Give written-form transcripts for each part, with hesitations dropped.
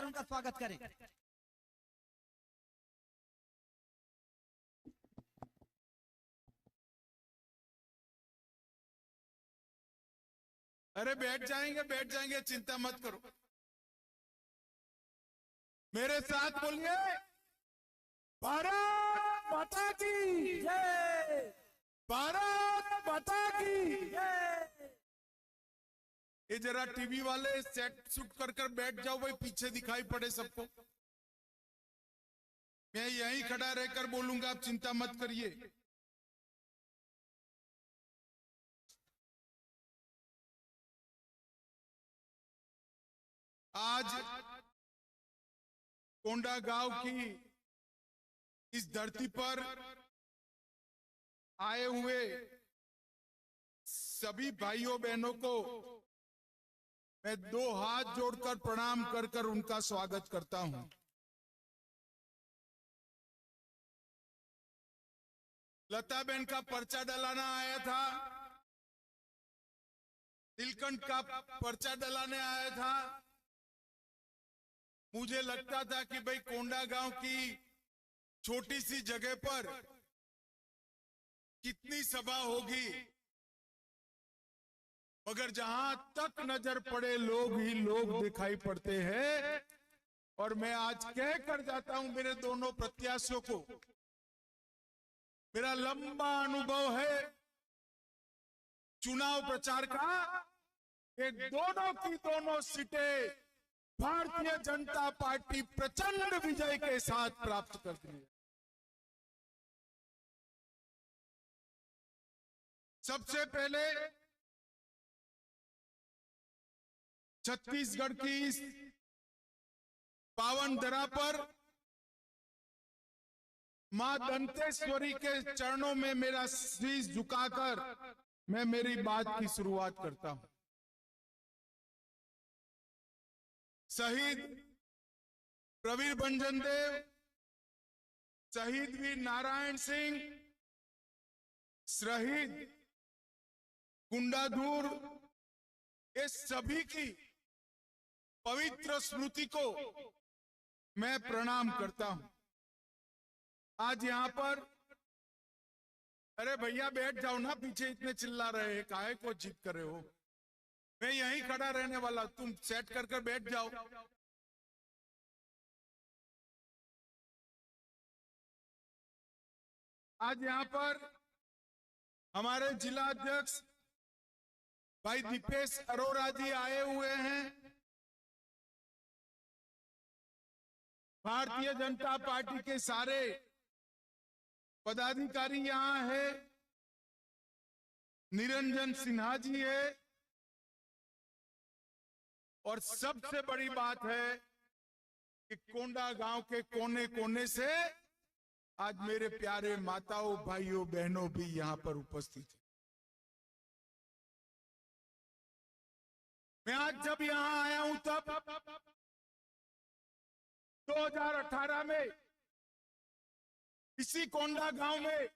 उनका स्वागत करें। अरे बैठ जाएंगे, चिंता मत करो। मेरे साथ बोलिए, भारत माता की जय। भारत माता की। जय। ये जरा टीवी वाले सेट शूट कर बैठ जाओ भाई, पीछे दिखाई पड़े सबको। मैं यहीं खड़ा रहकर बोलूंगा, आप चिंता मत करिए। आज कोंडागांव की इस धरती पर आए हुए सभी भाइयों बहनों को मैं दो हाथ जोड़कर प्रणाम कर उनका स्वागत करता हूं। लता बहन का पर्चा डलाना आया था, नीलकंठ का पर्चा डलाने आया था। मुझे लगता था कि भाई कोंडागांव की छोटी सी जगह पर कितनी सभा होगी, मगर जहां तक नजर पड़े लोग ही लोग दिखाई पड़ते हैं। और मैं आज कह कर जाता हूं मेरे दोनों प्रत्याशियों को, मेरा लंबा अनुभव है चुनाव प्रचार का, ये दोनों की दोनों सीटें भारतीय जनता पार्टी प्रचंड विजय के साथ प्राप्त करती है। सबसे पहले छत्तीसगढ़ की इस पावन धरा पर मां दंतेश्वरी के चरणों में मेरा शीश झुकाकर मैं मेरी बात की शुरुआत करता हूं। शहीद प्रवीर भंजन देव, शहीद वीर नारायण सिंह, शहीद गुंडाधुर, ये सभी की पवित्र स्मृति को मैं प्रणाम करता हूं। आज यहां पर, अरे भैया बैठ जाओ ना, पीछे इतने चिल्ला रहे हैं, काहे को जिद कर रहे हो? मैं यहीं खड़ा रहने वाला, तुम सेट कर बैठ जाओ। आज यहां पर हमारे जिला अध्यक्ष भाई दीपेश अरोरा जी आए हुए हैं। भारतीय जनता पार्टी के सारे पदाधिकारी यहां है, निरंजन सिन्हा जी है, और सबसे बड़ी बात है कि कोंडागांव के कोने कोने से आज मेरे प्यारे माताओं भाइयों बहनों भी यहां पर उपस्थित हैं। मैं आज जब यहां आया हूं तब 2018 में इसी कोंडागांव में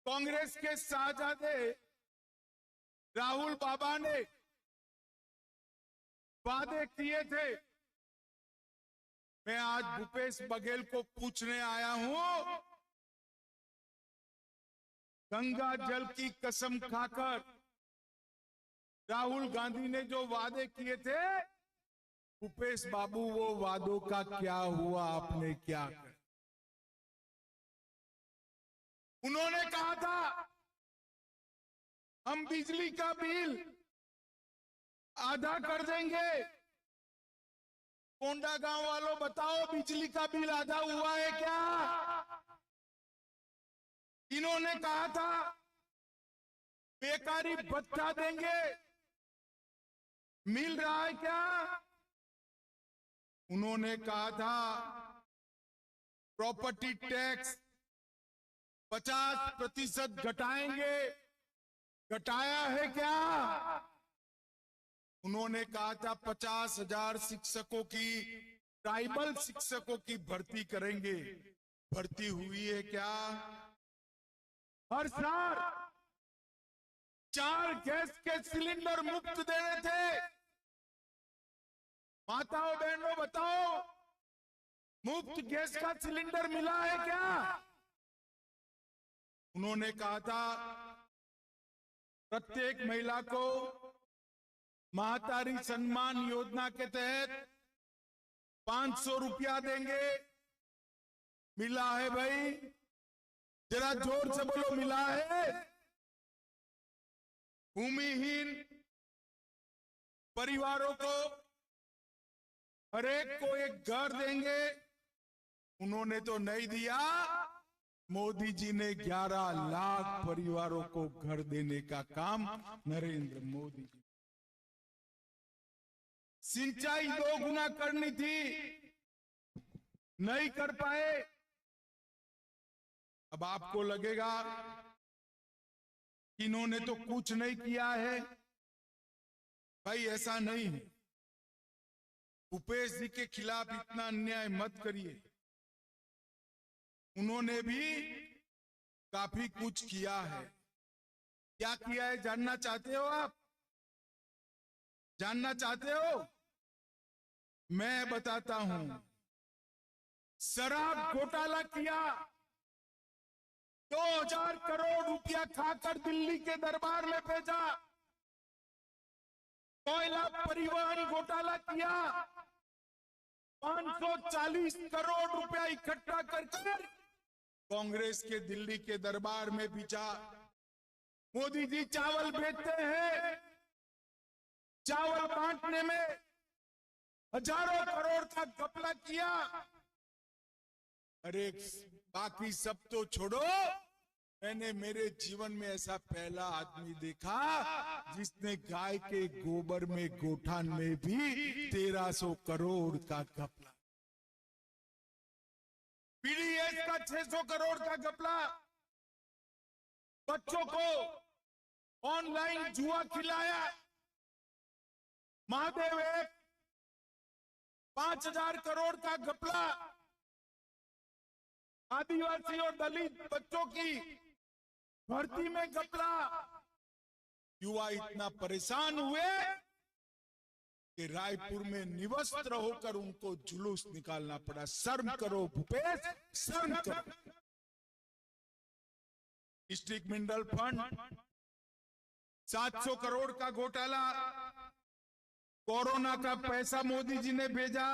कांग्रेस के शाहजादे राहुल बाबा ने वादे किए थे। मैं आज भूपेश बघेल को पूछने आया हूं, गंगा जल की कसम खाकर राहुल गांधी ने जो वादे किए थे, भूपेश बाबू वो वादों का क्या हुआ, आपने क्या किया? उन्होंने कहा था हम बिजली का बिल आधा कर देंगे। कोंडागांव वालों बताओ, बिजली का बिल आधा हुआ है क्या? इन्होंने कहा था बेकारी भत्ता देंगे, मिल रहा है क्या? उन्होंने कहा था प्रॉपर्टी टैक्स 50% घटाएंगे, घटाया है क्या? उन्होंने कहा था 50,000 शिक्षकों की, ट्राइबल शिक्षकों की भर्ती करेंगे, भर्ती हुई है क्या? हर साल 4 गैस के सिलेंडर मुफ्त देने थे, माताओं बहनों बताओ, मुफ्त गैस का सिलेंडर मिला है क्या? उन्होंने कहा था प्रत्येक महिला को महातारी सम्मान योजना के तहत 500 रुपया देंगे। मिला है भाई? जरा जोर से बोलो, मिला है? भूमिहीन परिवारों को हर एक को एक घर देंगे। उन्होंने तो नहीं दिया, मोदी जी ने 11 लाख परिवारों को घर देने का काम नरेंद्र मोदी जी। सिंचाई 2 गुना करनी थी, नहीं कर पाए। अब आपको लगेगा कि इन्होंने तो कुछ नहीं किया है। भाई ऐसा नहीं है। भूपेश जी के खिलाफ इतना अन्याय मत करिए। उन्होंने भी काफी कुछ किया है। क्या किया है जानना चाहते हो आप? जानना चाहते हो? मैं बताता हूं। शराब घोटाला किया, 2000 करोड़ रुपया खाकर दिल्ली के दरबार में भेजा। कोयला परिवहन घोटाला किया, 540 करोड़ रुपया इकट्ठा कर कांग्रेस के दिल्ली के दरबार में भेजा। मोदी जी चावल बेचते हैं, चावल बांटने में हजारों करोड़ का घपला किया। अरे बाकी सब तो छोड़ो, मैंने मेरे जीवन में ऐसा पहला आदमी देखा जिसने गाय के गोबर में गोठान में भी 1300 करोड़ का घपला, पीडीएस का 600 करोड़ का घपला, बच्चों को ऑनलाइन जुआ खिलाया। महादेव ऐप 5000 करोड़ का घपला, आदिवासी और दलित बच्चों की भर्ती में घपला। युवा इतना परेशान हुए कि रायपुर में निवस्त्र होकर उनको जुलूस निकालना पड़ा। शर्म करो भूपेश, शर्म करो। डिस्ट्रिक्ट मिनरल फंड 700 करोड़ का घोटाला, कोरोना का पैसा मोदी जी ने भेजा,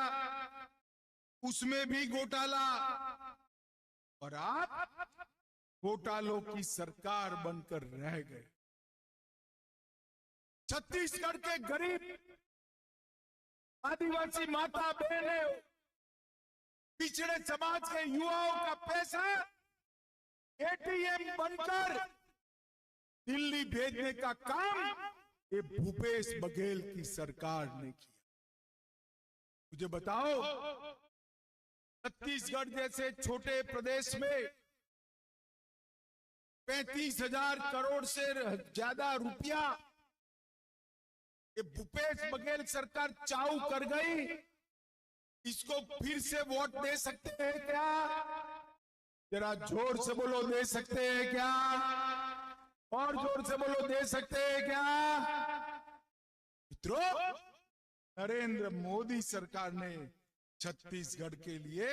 उसमें भी घोटाला। और आप घोटालों की सरकार बनकर रह गए। छत्तीसगढ़ के गरीब आदिवासी माता बहनें, पिछड़े समाज के युवाओं का पैसा एटीएम बनकर दिल्ली भेजने का काम ये भूपेश बघेल की सरकार ने किया। मुझे बताओ, छत्तीसगढ़ जैसे छोटे प्रदेश में 35,000 करोड़ से ज्यादा रुपया ये भूपेश बघेल सरकार चाऊ कर गई। इसको फिर से वोट दे सकते हैं क्या? जरा जोर से बोलो, दे सकते हैं क्या? और जोर से बोलो, दे सकते हैं क्या? मित्रों, नरेंद्र मोदी सरकार ने छत्तीसगढ़ के लिए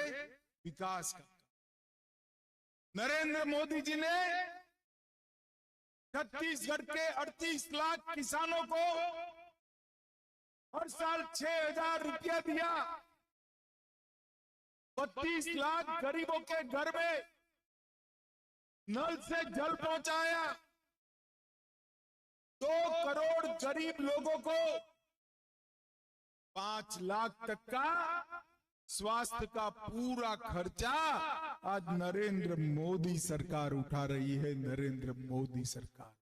विकास का, नरेंद्र मोदी जी ने छत्तीसगढ़ के 38 लाख किसानों को हर साल 6,000 रुपया दिया। 32 लाख गरीबों के घर में नल से जल पहुंचाया। 2 करोड़ गरीब लोगों को 5 लाख तक का स्वास्थ्य का पूरा खर्चा आज नरेंद्र मोदी सरकार उठा रही है। नरेंद्र मोदी सरकार।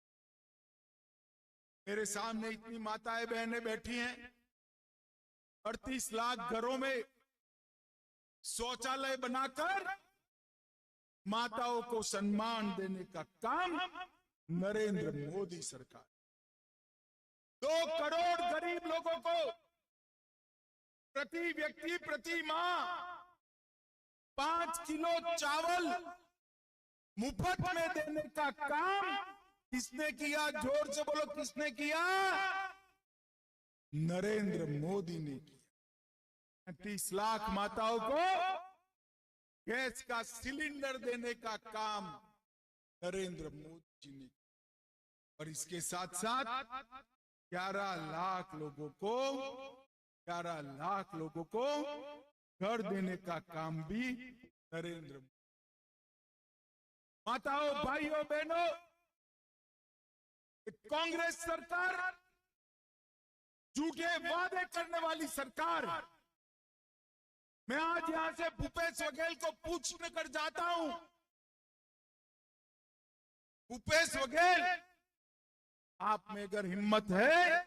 मेरे सामने इतनी माताएं बहनें बैठी हैं। 38 लाख घरों में शौचालय बनाकर माताओं को सम्मान देने का काम नरेंद्र मोदी सरकार। 2 करोड़ गरीब लोगों को प्रति व्यक्ति प्रति माह 5 किलो चावल मुफ्त में देने का काम किसने किया? जोर से बोलो, किसने किया? नरेंद्र मोदी ने किया। 35 लाख माताओं को गैस का सिलेंडर देने का काम नरेंद्र मोदी जी ने, और इसके साथ साथ 11 लाख लोगों को घर देने का काम भी नरेंद्र मोदी। माताओं, भाइयों, बहनों, कांग्रेस सरकार झूठे वादे करने वाली सरकार। मैं आज यहां से भूपेश बघेल को पूछने कर जाता हूं, भूपेश बघेल, आप में अगर हिम्मत है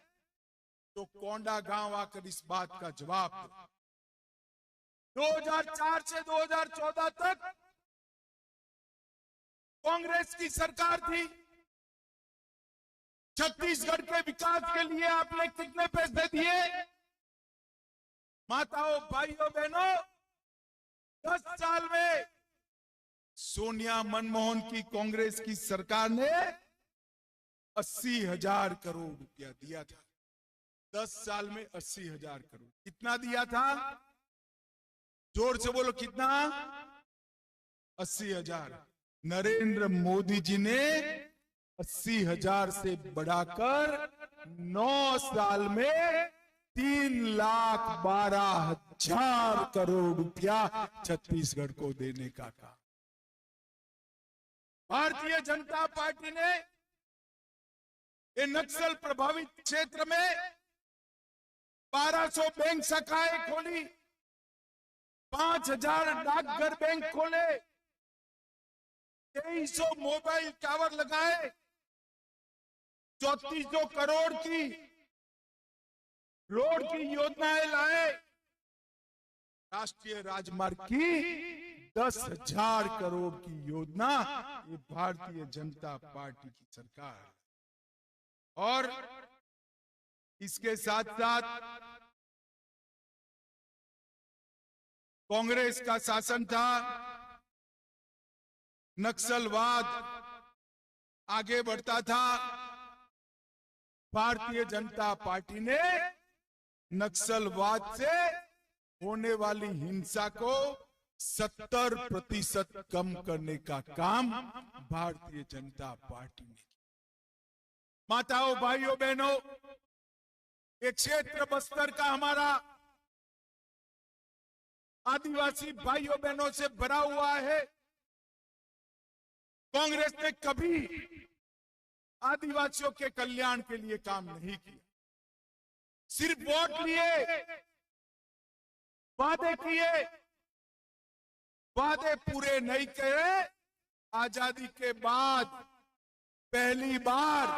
तो कोंडा गांव आकर इस बात का जवाब दो। 2004 से 2014 तक कांग्रेस की सरकार थी। छत्तीसगढ़ के विकास के लिए आपने कितने पैसे दिए? माताओं, भाइयों, बहनों, 10 साल में सोनिया मनमोहन की कांग्रेस की सरकार ने 80,000 करोड़ रुपया दिया था। 10 साल में 80,000 करोड़। कितना दिया था? जोर से बोलो, कितना? 80,000। नरेंद्र मोदी जी ने 80,000 से बढ़ाकर 9 साल में 3,12,000 करोड़ रुपया छत्तीसगढ़ को देने का काम। भारतीय जनता पार्टी ने ये नक्सल प्रभावित क्षेत्र में 1200 बैंक शाखाएं खोली, 5,000 डाकघर बैंक खोले, 2300 मोबाइल टावर लगाए, 3400 करोड़ की रोड की योजनाएं लाए, राष्ट्रीय राजमार्ग की 10,000 करोड़ की योजना। ये भारतीय जनता पार्टी की सरकार है। और इसके साथ साथ कांग्रेस का शासन था, नक्सलवाद आगे बढ़ता था। भारतीय जनता पार्टी ने नक्सलवाद से होने वाली हिंसा को 70% कम करने का काम भारतीय जनता पार्टी ने किया। माताओं, भाइयों, बहनों, एक क्षेत्र बस्तर का हमारा आदिवासी भाइयों बहनों से भरा हुआ है। कांग्रेस ने कभी आदिवासियों के कल्याण के लिए काम नहीं किया। सिर्फ वोट लिए, वादे किए, वादे पूरे नहीं करे। आजादी के बाद पहली बार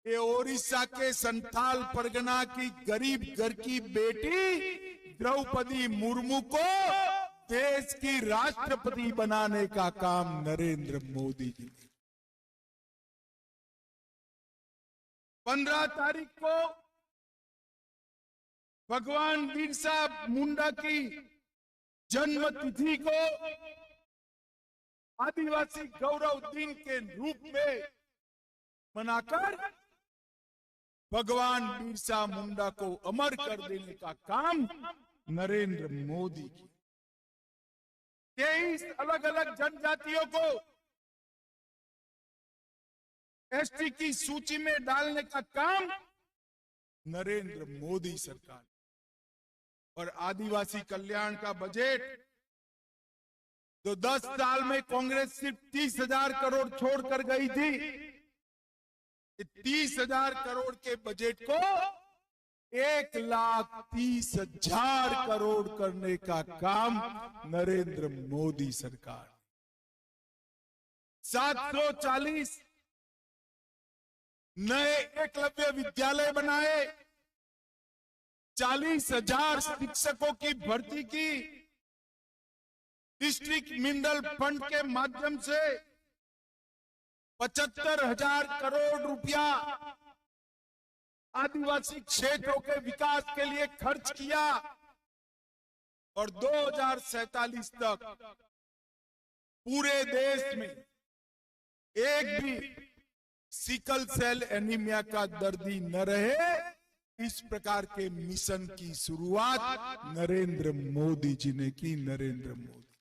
ये ओडिशा के संथाल परगना की गरीब घर की बेटी द्रौपदी मुर्मू को देश की राष्ट्रपति बनाने का काम नरेंद्र मोदी जी ने। 15 तारीख को भगवान बिरसा मुंडा की जन्म तिथि को आदिवासी गौरव दिन के रूप में मनाकर भगवान बिरसा मुंडा को अमर कर देने का काम नरेंद्र मोदी की। 23 अलग अलग जनजातियों को एसटी की सूची में डालने का काम नरेंद्र मोदी सरकार। और आदिवासी कल्याण का बजट जो 10 साल में कांग्रेस सिर्फ 30,000 करोड़ छोड़कर गई थी, 30,000 करोड़ के बजट को 1,30,000 करोड़ करने का काम नरेंद्र मोदी सरकार। 740 नए एकलव्य विद्यालय बनाए, 40,000 शिक्षकों की भर्ती की, डिस्ट्रिक्ट मिनरल फंड के माध्यम से 75,000 करोड़ रुपया आदिवासी क्षेत्रों के विकास के लिए खर्च किया। और 2047 तक पूरे देश में एक भी सिकल सेल एनीमिया का दर्दी न रहे, इस प्रकार के मिशन की शुरुआत नरेंद्र मोदी जी ने की। नरेंद्र मोदी,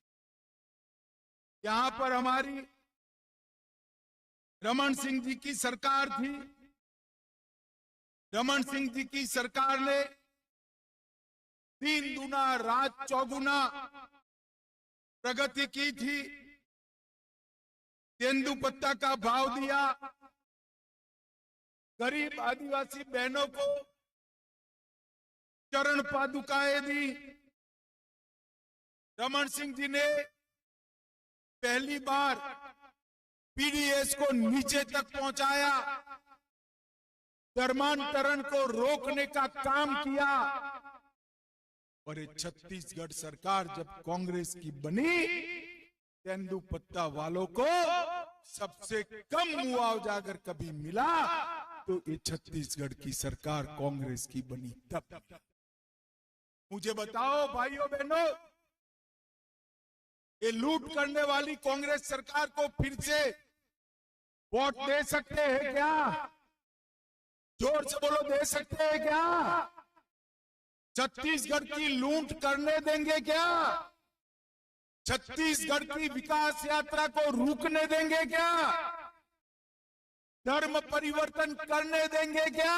यहां पर हमारी रमन सिंह जी की सरकार थी। रमन सिंह जी की सरकार ने 3 गुना रात 4 गुना प्रगति की थी। तेंदुपत्ता का भाव दिया, गरीब आदिवासी बहनों को चरण पादुकाएं दी। रमन सिंह जी ने पहली बार पीडीएस को नीचे तक पहुंचाया, धर्मांतरण को रोकने का काम किया। और ये छत्तीसगढ़ सरकार जब कांग्रेस की बनी, तेंदुपत्ता वालों को सबसे कम मुआवजा अगर कभी मिला तो ये छत्तीसगढ़ की सरकार कांग्रेस की बनी तब। मुझे बताओ भाइयों बहनों, ये लूट करने वाली कांग्रेस सरकार को फिर से वोट दे सकते हैं क्या? जोर से बोलो, दे सकते हैं क्या? छत्तीसगढ़ की लूट करने देंगे क्या? छत्तीसगढ़ की विकास यात्रा को रुकने देंगे क्या? धर्म परिवर्तन करने देंगे क्या?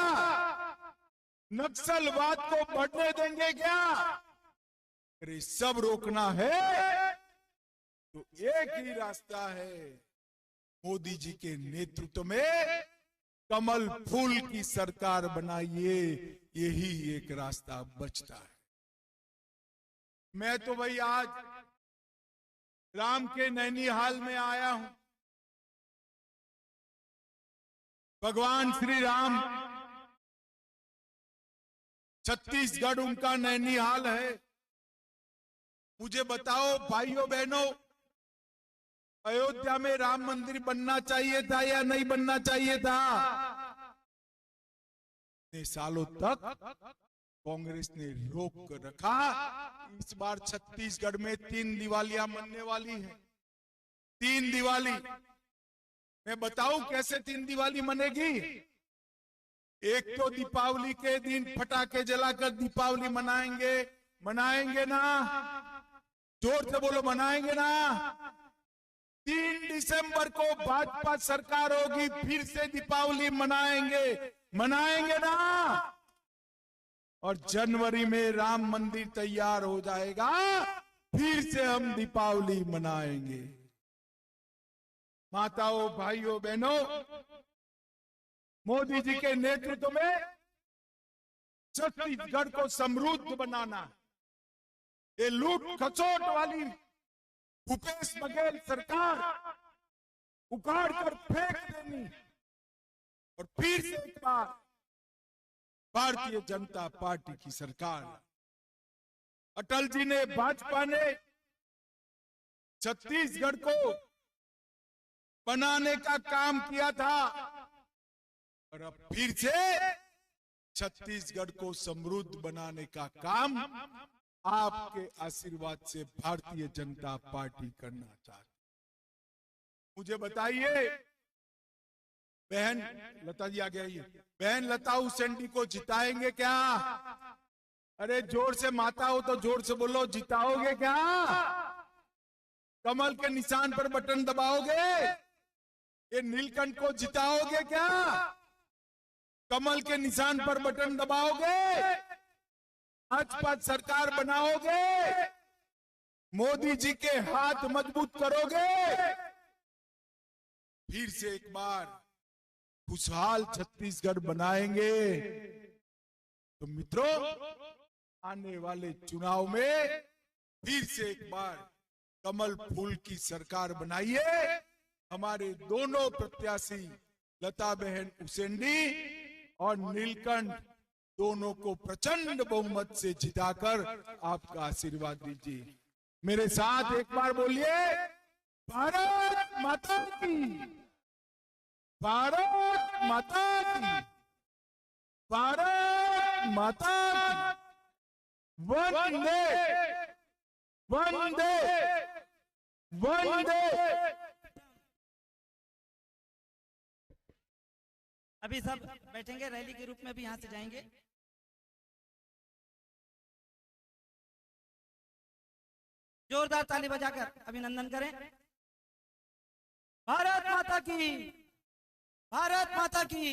नक्सलवाद को बढ़ने देंगे क्या? अरे सब रोकना है तो एक ही रास्ता है, मोदी जी के नेतृत्व में कमल फूल की सरकार बनाइए, यही एक रास्ता बचता है। मैं तो भाई आज राम के नैनीहाल में आया हूं। भगवान श्री राम, छत्तीसगढ़ उनका नैनीहाल है। मुझे बताओ भाइयों बहनों, अयोध्या में राम मंदिर बनना चाहिए था या नहीं बनना चाहिए था? इतने सालों तक कांग्रेस ने रोक कर रखा। इस बार छत्तीसगढ़ में 3 दिवालियां मनने वाली है। 3 दिवाली, मैं बताऊं कैसे 3 दिवाली मनेगी? एक तो दीपावली के दिन पटाखे जलाकर दीपावली मनाएंगे ना? जोर से बोलो, मनाएंगे ना? 3 दिसंबर को भाजपा सरकार होगी, फिर से दीपावली मनाएंगे ना? और जनवरी में राम मंदिर तैयार हो जाएगा, फिर से हम दीपावली मनाएंगे। माताओं, भाइयों, बहनों, मोदी जी के नेतृत्व में छत्तीसगढ़ को समृद्ध बनाना, ये लूट खसोट वाली भूपेश बघेल सरकार उखाड़ कर फेंक देनी और फिर से एक बार भारतीय जनता पार्टी की सरकार। अटल जी ने, भाजपा ने छत्तीसगढ़ को बनाने का काम किया था और अब फिर से छत्तीसगढ़ को समृद्ध बनाने का काम आपके आशीर्वाद से भारतीय जनता पार्टी करना चाहती। मुझे बताइए, बहन लता जी आ गई, बहन लता उसेंडी को जिताएंगे क्या? अरे जोर से माता हो तो जोर से बोलो, जिताओगे क्या? कमल के निशान पर बटन दबाओगे? ये नीलकंठ को जिताओगे क्या? कमल के निशान पर बटन दबाओगे? भाजपा सरकार बनाओगे? मोदी जी के हाथ मजबूत करोगे? फिर से एक बार खुशहाल छत्तीसगढ़ बनाएंगे। तो मित्रों, आने वाले चुनाव में फिर से एक बार कमल फूल की सरकार बनाइए। हमारे दोनों प्रत्याशी लता बहन उसेंडी और नीलकंठ, दोनों को प्रचंड बहुमत से जिताकर आपका आशीर्वाद दीजिए। मेरे साथ एक बार बोलिए, भारत माता की, भारत माता की, भारत माता की, वंदे वंदे वंदे। अभी सब बैठेंगे, रैली के रूप में भी यहाँ से जाएंगे। जोरदार ताली बजाकर अभिनंदन करें। भारत माता की, भारत माता की।